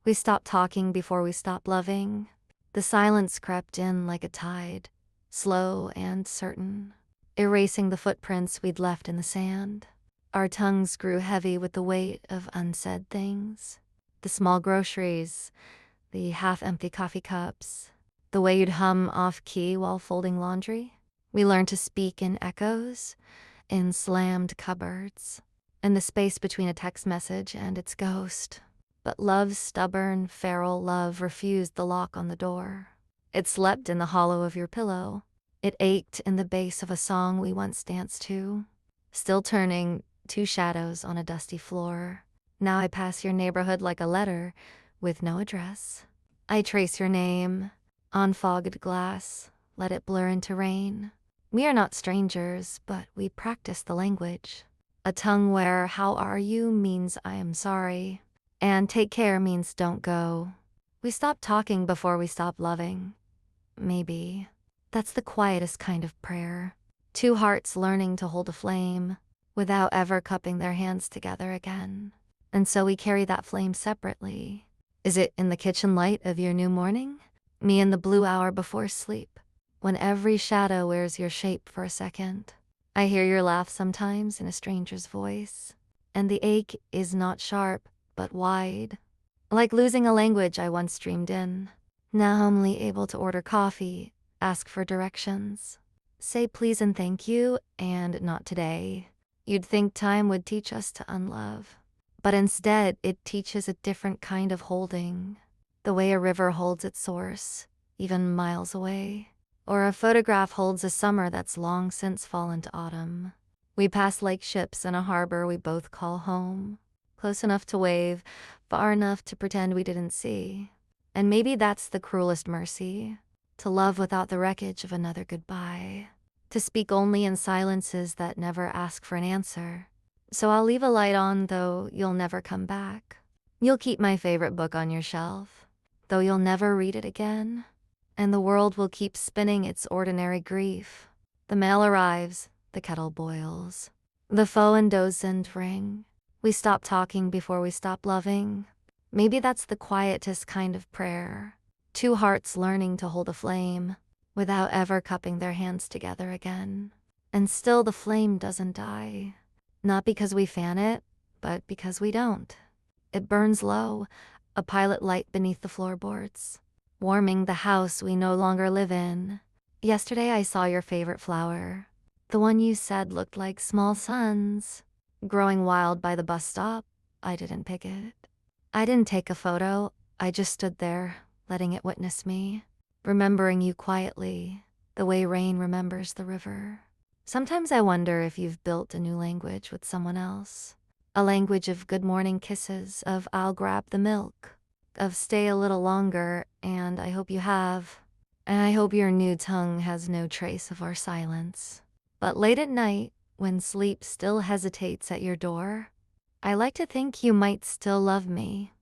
We stopped talking before we stopped loving. The silence crept in like a tide, slow and certain, erasing the footprints we'd left in the sand. Our tongues grew heavy with the weight of unsaid things. The small groceries, the half-empty coffee cups, the way you'd hum off-key while folding laundry. We learned to speak in echoes, in slammed cupboards, in the space between a text message and its ghost. But love's stubborn, feral love refused the lock on the door. It slept in the hollow of your pillow. It ached in the bass of a song we once danced to. Still turning, two shadows on a dusty floor. Now I pass your neighborhood like a letter, with no address. I trace your name, on fogged glass, let it blur into rain. We are not strangers, but we practice the language. A tongue where "how are you" means "I am sorry," and "take care" means "don't go." We stopped talking before we stopped loving. Maybe. That's the quietest kind of prayer. Two hearts learning to hold a flame, without ever cupping their hands together again. And so we carry that flame separately. Is it in the kitchen light of your new morning? Me in the blue hour before sleep, when every shadow wears your shape for a second. I hear your laugh sometimes in a stranger's voice, and the ache is not sharp, but wide. Like losing a language I once dreamed in. Now only able to order coffee, ask for directions, say please and thank you, and not today. You'd think time would teach us to unlove. But instead, it teaches a different kind of holding. The way a river holds its source, even miles away. Or a photograph holds a summer that's long since fallen to autumn. We pass like ships in a harbor we both call home. Close enough to wave, far enough to pretend we didn't see. And maybe that's the cruelest mercy. To love without the wreckage of another goodbye. To speak only in silences that never ask for an answer. So I'll leave a light on, though you'll never come back. You'll keep my favorite book on your shelf, though you'll never read it again. And the world will keep spinning its ordinary grief. The mail arrives, the kettle boils. The phone doesn't ring. We stop talking before we stop loving. Maybe that's the quietest kind of prayer. Two hearts learning to hold a flame, without ever cupping their hands together again. And still the flame doesn't die. Not because we fan it, but because we don't. It burns low, a pilot light beneath the floorboards, warming the house we no longer live in. Yesterday I saw your favorite flower, the one you said looked like small suns, growing wild by the bus stop. I didn't pick it. I didn't take a photo, I just stood there, letting it witness me, remembering you quietly, the way rain remembers the river. Sometimes I wonder if you've built a new language with someone else. A language of good morning kisses, of I'll grab the milk, of stay a little longer, and I hope you have. And I hope your new tongue has no trace of our silence. But late at night, when sleep still hesitates at your door, I like to think you might still love me.